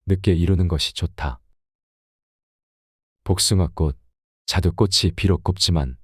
늦게 이루는 것이 좋다. 복숭아꽃, 자두꽃이 비록 곱지만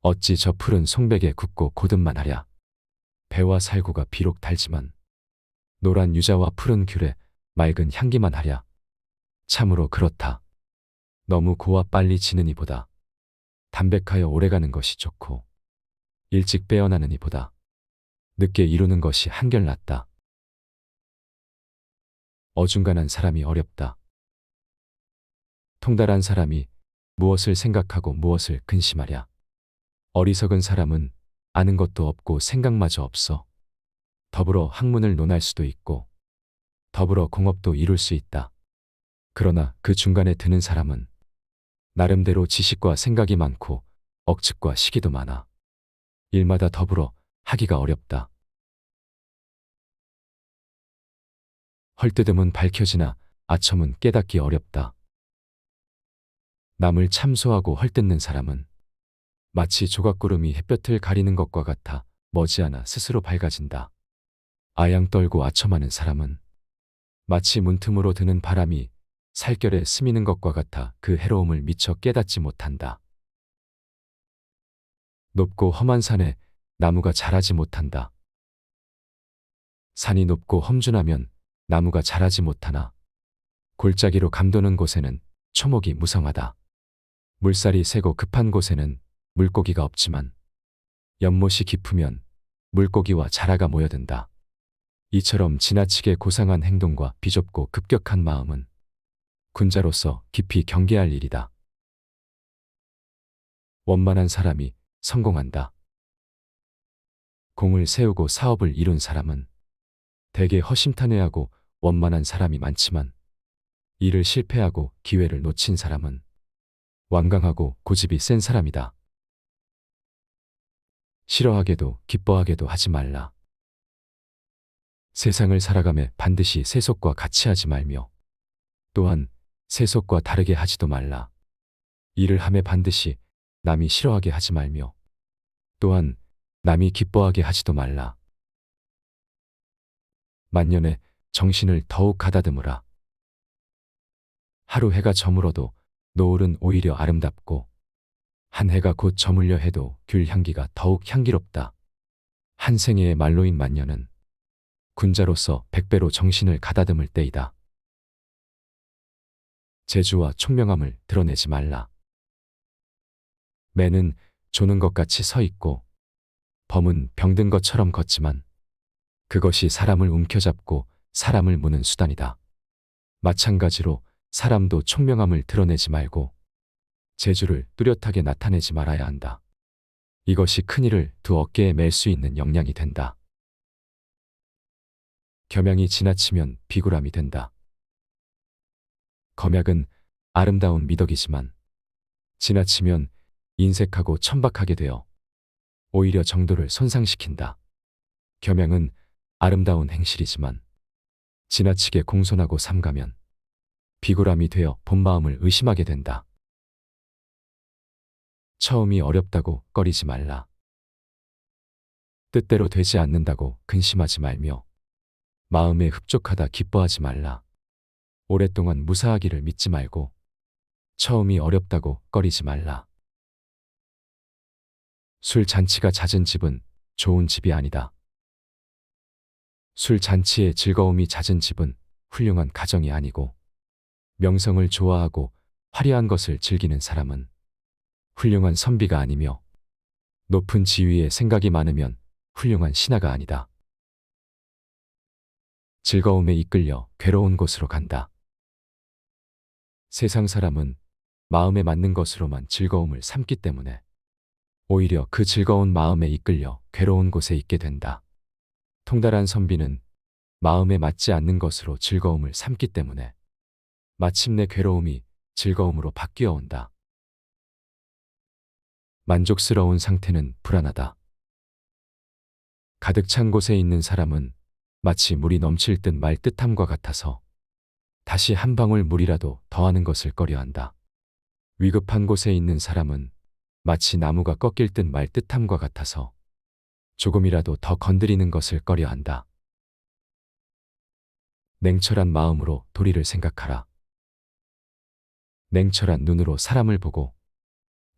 어찌 저 푸른 송백에 굳고 고든만 하랴. 배와 살구가 비록 달지만 노란 유자와 푸른 귤에 맑은 향기만 하랴. 참으로 그렇다. 너무 고와 빨리 지는 이보다 담백하여 오래가는 것이 좋고 일찍 빼어나는 이보다 늦게 이루는 것이 한결 낫다. 어중간한 사람이 어렵다. 통달한 사람이 무엇을 생각하고 무엇을 근심하랴. 어리석은 사람은 아는 것도 없고 생각마저 없어. 더불어 학문을 논할 수도 있고 더불어 공업도 이룰 수 있다. 그러나 그 중간에 드는 사람은 나름대로 지식과 생각이 많고 억측과 시기도 많아. 일마다 더불어 하기가 어렵다. 헐뜯음은 밝혀지나 아첨은 깨닫기 어렵다. 남을 참소하고 헐뜯는 사람은 마치 조각구름이 햇볕을 가리는 것과 같아 머지않아 스스로 밝아진다. 아양 떨고 아첨하는 사람은 마치 문틈으로 드는 바람이 살결에 스미는 것과 같아 그 해로움을 미처 깨닫지 못한다. 높고 험한 산에 나무가 자라지 못한다. 산이 높고 험준하면 나무가 자라지 못하나 골짜기로 감도는 곳에는 초목이 무성하다. 물살이 세고 급한 곳에는 물고기가 없지만 연못이 깊으면 물고기와 자라가 모여든다. 이처럼 지나치게 고상한 행동과 비좁고 급격한 마음은 군자로서 깊이 경계할 일이다. 원만한 사람이 성공한다. 공을 세우고 사업을 이룬 사람은 대개 허심탄회하고 원만한 사람이 많지만 일을 실패하고 기회를 놓친 사람은 완강하고 고집이 센 사람이다. 싫어하게도 기뻐하게도 하지 말라. 세상을 살아가며 반드시 세속과 같이 하지 말며 또한 세속과 다르게 하지도 말라. 일을 하며 반드시 남이 싫어하게 하지 말며 또한 남이 기뻐하게 하지도 말라. 만년에 정신을 더욱 가다듬으라. 하루 해가 저물어도 노을은 오히려 아름답고 한 해가 곧 저물려 해도 귤 향기가 더욱 향기롭다. 한 생애의 말로인 만년은 군자로서 100배로 정신을 가다듬을 때이다. 재주와 총명함을 드러내지 말라. 매는 조는 것 같이 서 있고 범은 병든 것처럼 걷지만 그것이 사람을 움켜잡고 사람을 무는 수단이다. 마찬가지로 사람도 총명함을 드러내지 말고 재주를 뚜렷하게 나타내지 말아야 한다. 이것이 큰일을 두 어깨에 맬 수 있는 역량이 된다. 겸양이 지나치면 비굴함이 된다. 검약은 아름다운 미덕이지만 지나치면 인색하고 천박하게 되어 오히려 정도를 손상시킨다. 겸양은 아름다운 행실이지만 지나치게 공손하고 삼가면 비굴함이 되어 본마음을 의심하게 된다. 처음이 어렵다고 꺼리지 말라. 뜻대로 되지 않는다고 근심하지 말며 마음에 흡족하다 기뻐하지 말라. 오랫동안 무사하기를 믿지 말고 처음이 어렵다고 꺼리지 말라. 술 잔치가 잦은 집은 좋은 집이 아니다. 술 잔치의 즐거움이 잦은 집은 훌륭한 가정이 아니고 명성을 좋아하고 화려한 것을 즐기는 사람은 훌륭한 선비가 아니며 높은 지위에 생각이 많으면 훌륭한 신하가 아니다. 즐거움에 이끌려 괴로운 곳으로 간다. 세상 사람은 마음에 맞는 것으로만 즐거움을 삼기 때문에 오히려 그 즐거운 마음에 이끌려 괴로운 곳에 있게 된다. 통달한 선비는 마음에 맞지 않는 것으로 즐거움을 삼기 때문에 마침내 괴로움이 즐거움으로 바뀌어 온다. 만족스러운 상태는 불안하다. 가득 찬 곳에 있는 사람은 마치 물이 넘칠 듯 말 듯함과 같아서 다시 한 방울 물이라도 더하는 것을 꺼려한다. 위급한 곳에 있는 사람은 마치 나무가 꺾일 듯 말 듯함과 같아서 조금이라도 더 건드리는 것을 꺼려한다. 냉철한 마음으로 도리를 생각하라. 냉철한 눈으로 사람을 보고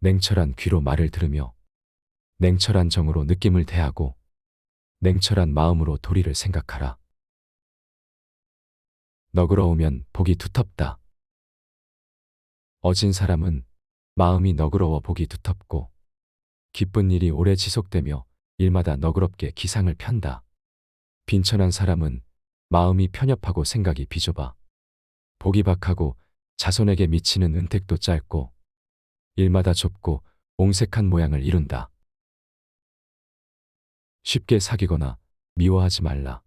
냉철한 귀로 말을 들으며 냉철한 정으로 느낌을 대하고 냉철한 마음으로 도리를 생각하라. 너그러우면 복이 두텁다. 어진 사람은 마음이 너그러워 복이 두텁고 기쁜 일이 오래 지속되며 일마다 너그럽게 기상을 편다. 빈천한 사람은 마음이 편협하고 생각이 비좁아 복이 박하고 자손에게 미치는 은택도 짧고 일마다 좁고 옹색한 모양을 이룬다. 쉽게 사귀거나 미워하지 말라.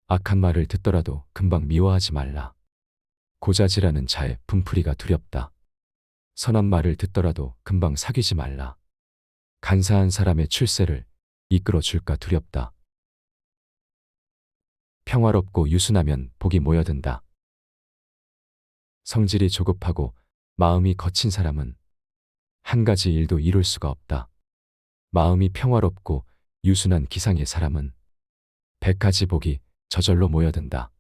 악한 말을 듣더라도 금방 미워하지 말라. 고자질하는 자의 분풀이가 두렵다. 선한 말을 듣더라도 금방 사귀지 말라. 간사한 사람의 출세를 이끌어 줄까 두렵다. 평화롭고 유순하면 복이 모여든다. 성질이 조급하고 마음이 거친 사람은 한 가지 일도 이룰 수가 없다. 마음이 평화롭고 유순한 기상의 사람은 100가지 복이 저절로 모여든다.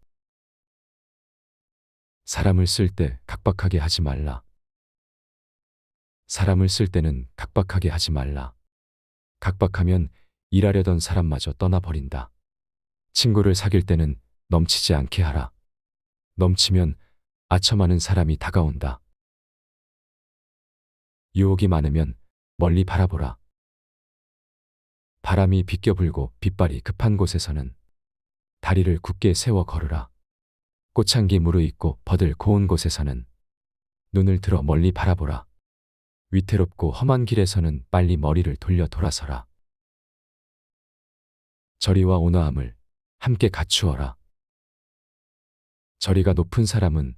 사람을 쓸 때 각박하게 하지 말라. 사람을 쓸 때는 각박하게 하지 말라. 각박하면 일하려던 사람마저 떠나버린다. 친구를 사귈 때는 넘치지 않게 하라. 넘치면 아첨하는 사람이 다가온다. 유혹이 많으면 멀리 바라보라. 바람이 비껴 불고 빗발이 급한 곳에서는 다리를 굳게 세워 걸으라. 꽃향기 무르익고 버들 고운 곳에서는 눈을 들어 멀리 바라보라. 위태롭고 험한 길에서는 빨리 머리를 돌려 돌아서라. 저리와 온화함을 함께 갖추어라. 저리가 높은 사람은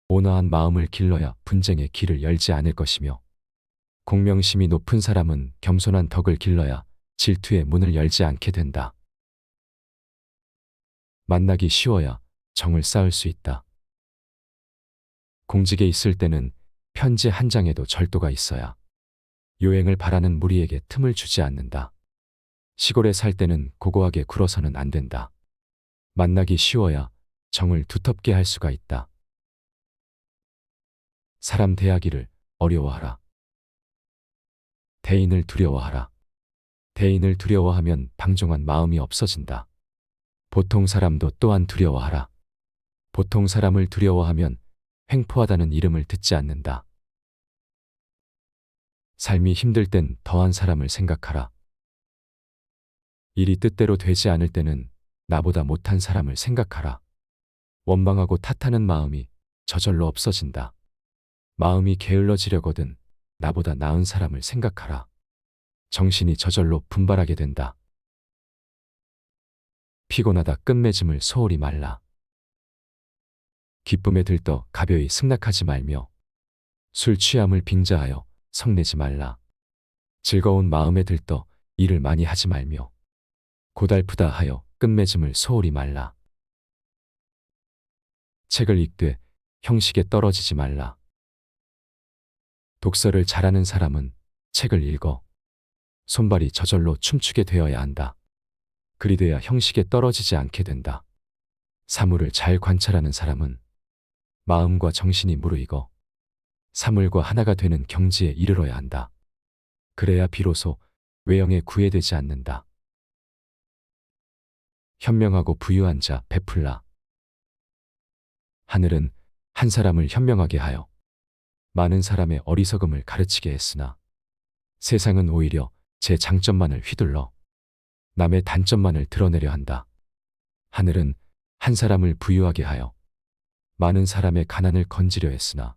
온화한 마음을 길러야 분쟁의 길을 열지 않을 것이며 공명심이 높은 사람은 겸손한 덕을 길러야 질투의 문을 열지 않게 된다. 만나기 쉬워야 정을 쌓을 수 있다. 공직에 있을 때는 편지 한 장에도 절도가 있어야 요행을 바라는 무리에게 틈을 주지 않는다. 시골에 살 때는 고고하게 굴어서는 안 된다. 만나기 쉬워야 정을 두텁게 할 수가 있다. 사람 대하기를 어려워하라. 대인을 두려워하라. 대인을 두려워하면 방종한 마음이 없어진다. 보통 사람도 또한 두려워하라. 보통 사람을 두려워하면 횡포하다는 이름을 듣지 않는다. 삶이 힘들 땐 더한 사람을 생각하라. 일이 뜻대로 되지 않을 때는 나보다 못한 사람을 생각하라. 원망하고 탓하는 마음이 저절로 없어진다. 마음이 게을러지려거든 나보다 나은 사람을 생각하라. 정신이 저절로 분발하게 된다. 피곤하다 끝맺음을 소홀히 말라. 기쁨에 들떠 가벼이 승낙하지 말며 술 취함을 빙자하여 성내지 말라. 즐거운 마음에 들떠 일을 많이 하지 말며 고달프다 하여 끝맺음을 소홀히 말라. 책을 읽되 형식에 떨어지지 말라. 독서를 잘하는 사람은 책을 읽어 손발이 저절로 춤추게 되어야 한다. 그리 돼야 형식에 떨어지지 않게 된다. 사물을 잘 관찰하는 사람은 마음과 정신이 무르익어 사물과 하나가 되는 경지에 이르러야 한다. 그래야 비로소 외형에 구애되지 않는다. 현명하고 부유한 자 베풀라. 하늘은 한 사람을 현명하게 하여 많은 사람의 어리석음을 가르치게 했으나 세상은 오히려 제 장점만을 휘둘러 남의 단점만을 드러내려 한다. 하늘은 한 사람을 부유하게 하여 많은 사람의 가난을 건지려 했으나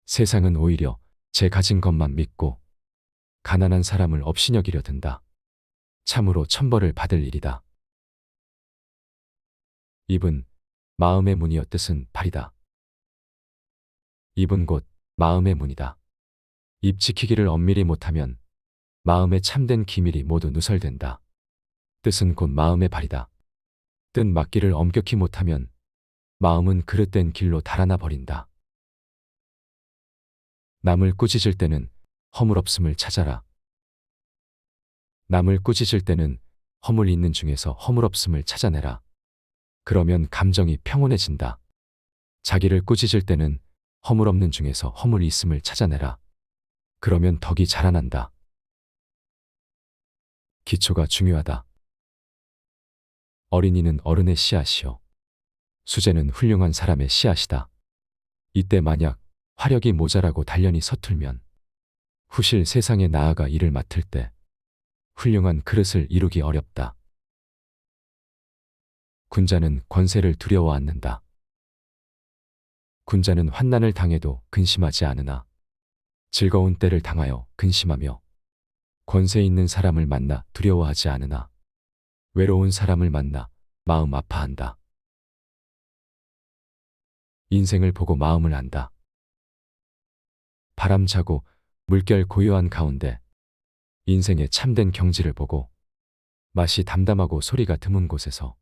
세상은 오히려 제 가진 것만 믿고 가난한 사람을 업신여기려 든다. 참으로 천벌을 받을 일이다. 입은 마음의 문이여 뜻은 발이다. 입은 곧 마음의 문이다. 입 지키기를 엄밀히 못하면 마음의 참된 기밀이 모두 누설된다. 뜻은 곧 마음의 발이다. 뜻 맞기를 엄격히 못하면 마음은 그릇된 길로 달아나 버린다. 남을 꾸짖을 때는 허물없음을 찾아라. 남을 꾸짖을 때는 허물 있는 중에서 허물없음을 찾아내라. 그러면 감정이 평온해진다. 자기를 꾸짖을 때는 허물 없는 중에서 허물이 있음을 찾아내라. 그러면 덕이 자라난다. 기초가 중요하다. 어린이는 어른의 씨앗이요. 수재는 훌륭한 사람의 씨앗이다. 이때 만약 화력이 모자라고 단련이 서툴면 후실 세상에 나아가 일을 맡을 때 훌륭한 그릇을 이루기 어렵다. 군자는 권세를 두려워 않는다. 군자는 환난을 당해도 근심하지 않으나 즐거운 때를 당하여 근심하며 권세 있는 사람을 만나 두려워하지 않으나 외로운 사람을 만나 마음 아파한다. 인생을 보고 마음을 안다. 바람 자고 물결 고요한 가운데 인생의 참된 경지를 보고 맛이 담담하고 소리가 드문 곳에서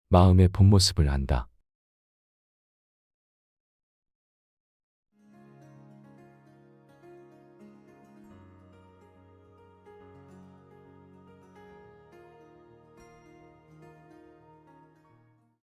마음의 본 모습을 안다.